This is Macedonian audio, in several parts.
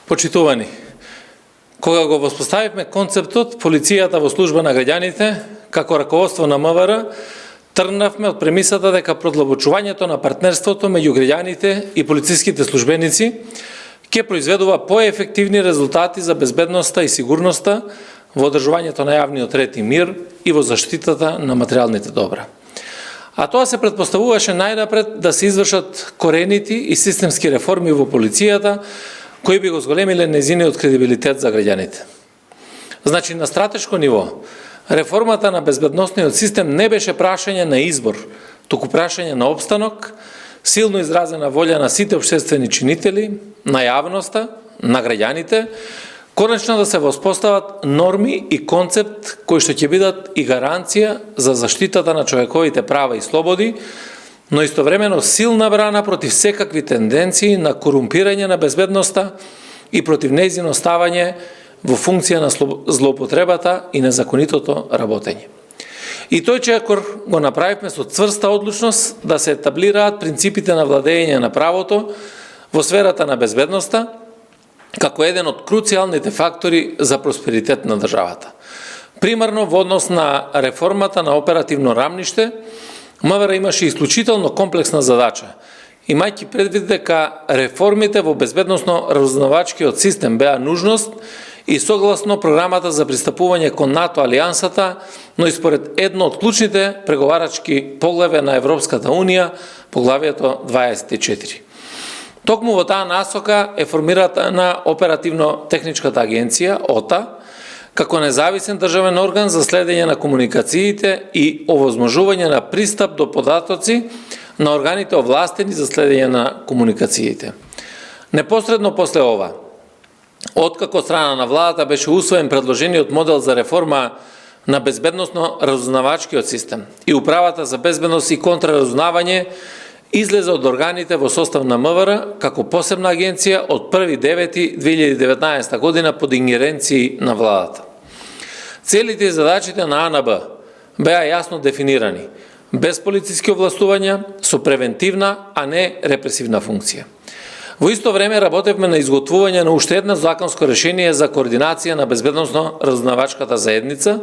Почитувани, кога го воспоставивме концептот полицијата во служба на граѓаните, како раководство на МВР, тргнавме од премисата дека продлабочувањето на партнерството меѓу граѓаните и полициските службеници ќе произведува поефективни резултати за безбедноста и сигурноста во одржувањето на јавниот ред и мир и во заштитата на материјалните добра. А тоа се претпоставуваше најнапред да се извршат коренити и системски реформи во полицијата, кои би го зголемиле нејзиниот кредибилитет за граѓаните. Значи, на стратешко ниво, реформата на безбедносниот систем не беше прашање на избор, туку прашање на опстанок, силно изразена волја на сите општествени чинители, на јавноста, на граѓаните, конечно да се воспостават норми и концепт кои што ќе бидат и гаранција за заштитата на човековите права и слободи, но истовремено силна брана против секакви тенденции на корумпирање на безбедноста и против нејзино ставање во функција на злоупотребата и незаконитото работење. И тој чекор го направивме со цврста одлучност да се етаблираат принципите на владење на правото во сферата на безбедноста, како еден од круцијалните фактори за просперитет на државата. Примерно во однос на реформата на оперативно рамниште, МВР имаше исклучително комплексна задача, имајќи предвид дека реформите во безбедносно-разузнавачкиот систем беа нужност и согласно програмата за пристапување кон НАТО алијансата, но и според едно од клучните преговарачки поглаве на Европската Унија, поглавието 24. Токму во таа насока е формирана оперативно-техничката агенција, ОТА, како независен државен орган за следење на комуникациите и овозможување на пристап до податоци на органите овластени за следење на комуникациите. Непосредно после ова, откако страна на владата беше усвоен предложениот модел за реформа на безбедносно-разузнавачкиот систем и управата за безбедност и контраразузнавање излезе од органите во состав на МВР како посебна агенција од 1.9.2019 година под ингеренции на владата. Целите и задачите на АНБ беа јасно дефинирани, без полициски овластувања, со превентивна, а не репресивна функција. Во исто време работевме на изготвување на уште едно законско решение за координација на безбедносно-разузнавачката заедница,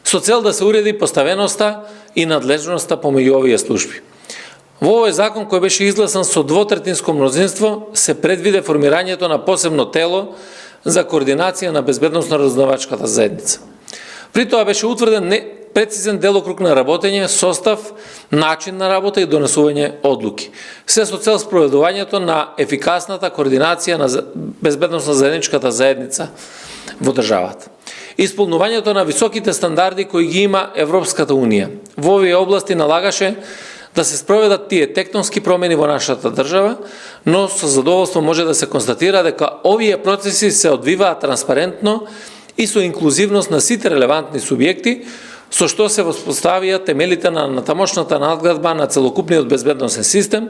со цел да се уреди поставеноста и надлежноста помеѓу овие служби. Во овој закон кој беше изгласан со двотретинско мнозинство се предвиде формирањето на посебно тело за координација на безбедносно-разузнавачката заедница. При тоа беше утврден прецизен делокруг на работење, состав, начин на работа и донесување одлуки. Се со цел спроведувањето на ефикасната координација на безбедносно-заедничката заедница во државата. Исполнувањето на високите стандарди кои ги има Европската Унија. Во овие области налагаше да се спроведат тие тектонски промени во нашата држава, но со задоволство може да се констатира дека овие процеси се одвиваат транспарентно и со инклузивност на сите релевантни субјекти, со што се воспоставија темелите на натамошната надградба на целокупниот безбедносен систем,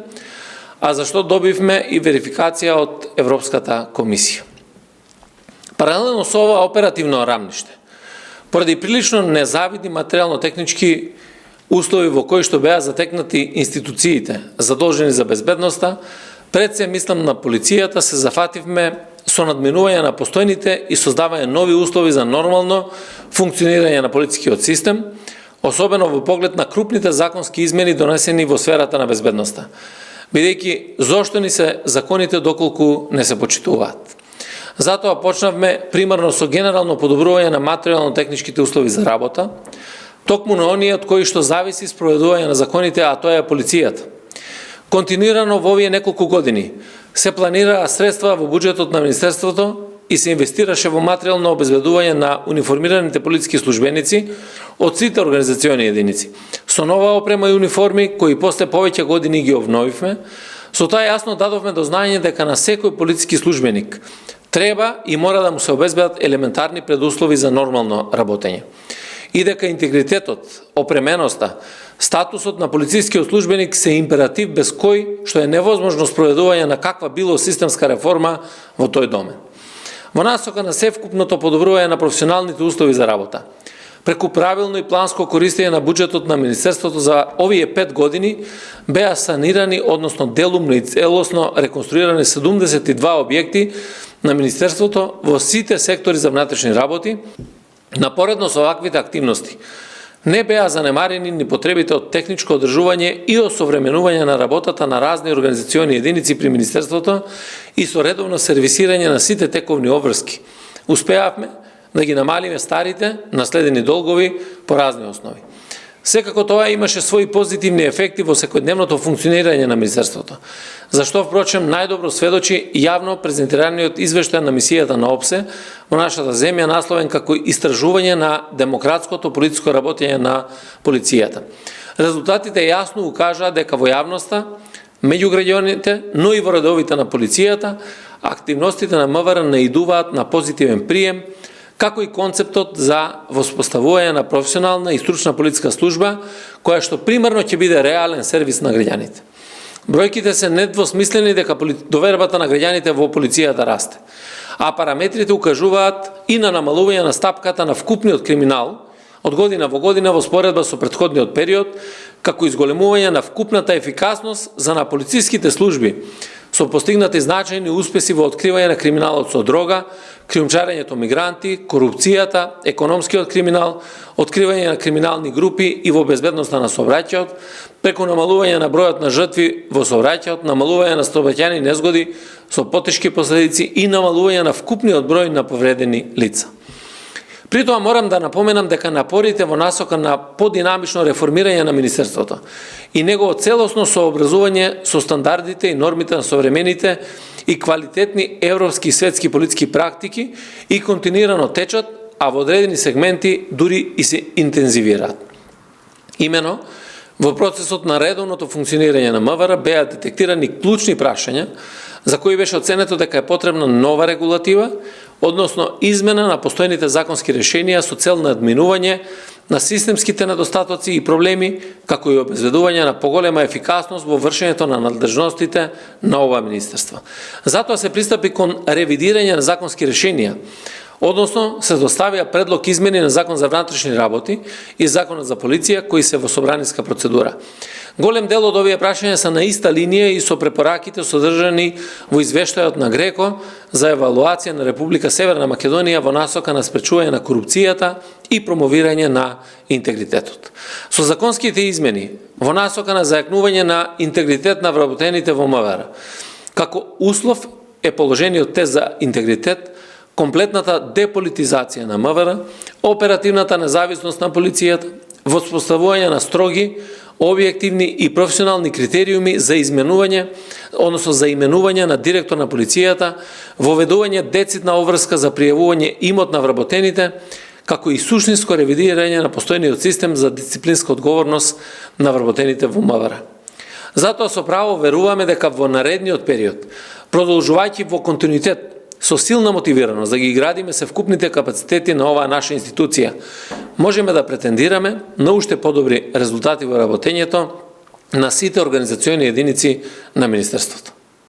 а за што добивме и верификација од Европската комисија. Паралелно со ова оперативно рамниште, поради прилично незавидни материјално-технички услови во кои што беа затекнати институциите задолжени за безбедноста, пред се мислам на полицијата се зафативме со надминување на постојните и создавање нови услови за нормално функционирање на полицискиот систем, особено во поглед на крупните законски измени донесени во сферата на безбедноста, бидејќи зошто ни се законите доколку не се почитуваат. Затоа почнавме примерно со генерално подобрување на материјално-техничките услови за работа, токму на оние од кои што зависи спроведување на законите, а тоа е полицијата. Континуирано во овие неколку години се планираа средства во буџетот на Министерството и се инвестираше во материјално обезбедување на униформираните полициски службеници од сите организациони единици. Со нова опрема и униформи, кои после повеќе години ги обновивме, со тоа јасно дадовме до знаење дека на секој полициски службеник треба и мора да му се обезбедат елементарни предуслови за нормално работење. И дека интегритетот, опременоста, статусот на полицискиот службеник се императив без кој што е невозможно спроведување на каква било системска реформа во тој домен. Во насока на севкупното подобрување на професионалните услови за работа, Преку правилно и планско користење на буџетот на Министерството за овие 5 години беа санирани, односно делумно и целосно реконструирани 72 објекти на Министерството во сите сектори за внатрешни работи. Напоредно со оваквите активности не беа занемарени ни потребите од техничко одржување и осовременување на работата на разни организациони единици при Министерството и со редовно сервисирање на сите тековни обврски. Успеавме да ги намалиме старите наследени долгови по разни основи. Секако тоа имаше своји позитивни ефекти во секојдневното функционирање на Министерството, зашто впрочем најдобро сведочи јавно презентираниот извештај на мисијата на ОПСЕ во нашата земја, насловен како истражување на демократското политичко работење на полицијата. Резултатите јасно укажаа дека во јавноста, меѓу граѓаните, но и во редовите на полицијата, активностите на МВР наидуваат на позитивен прием, како и концептот за воспоставување на професионална и стручна полициска служба, која што примерно ќе биде реален сервис на граѓаните. Бројките се недвосмислени дека довербата на граѓаните во полицијата расте, а параметрите укажуваат и на намалување на стапката на вкупниот криминал од година во година во споредба со претходниот период, како изголемување на вкупната ефикасност за на полициските служби, со постигнати значајни успеси во откривање на криминалот со дрога, криумчарењето мигранти, корупцијата, економскиот криминал, откривање на криминални групи и во безбедноста на сообраќајот, преку намалување на бројот на жртви во сообраќајот, намалување на сообраќајни незгоди со потешки последици и намалување на вкупниот број на повредени лица. При тоа морам да напоменам дека напорите во насока на подинамично реформирање на Министерството и негово целосно сообразување со стандардите и нормите на современите и квалитетни европски и светски политички практики и континуирано течат, а во одредени сегменти дури и се интензивираат. Имено, во процесот на редовното функционирање на МВР беа детектирани клучни прашања за кои беше оценето дека е потребна нова регулатива, односно измена на постојните законски решенија со цел на админување на системските недостатоци и проблеми, како и обезбедување на поголема ефикасност во вршењето на надлежностите на ова министерство. Затоа се пристапи кон ревидирање на законски решенија, односно се доставија предлог измени на Закон за внатрешни работи и Законот за полиција, кои се во собраниска процедура. Голем дел од овие прашања се на иста линија и со препораките содржани во извештајот на ГРЕКО за евалуација на Република Северна Македонија во насока на спречување на корупцијата и промовирање на интегритетот. Со законските измени во насока на зајакнување на интегритет на вработените во МВР, како услов е положениот тест за интегритет, комплетната деполитизација на МВР, оперативната независност на полицијата, воспоставување на строги, објективни и професионални критериуми за изменување, односно за именување на директор на полицијата, воведување децидна обврска за пријавување имот на вработените, како и суштинско ревидирање на постојниот систем за дисциплинска одговорност на вработените во МВР. Затоа со право веруваме дека во наредниот период, продолжувајќи во континуитет со силна мотивираност да ги градиме севкупните капацитети на оваа наша институција, можеме да претендираме на уште подобри резултати во работењето на сите организациони единици на Министерството.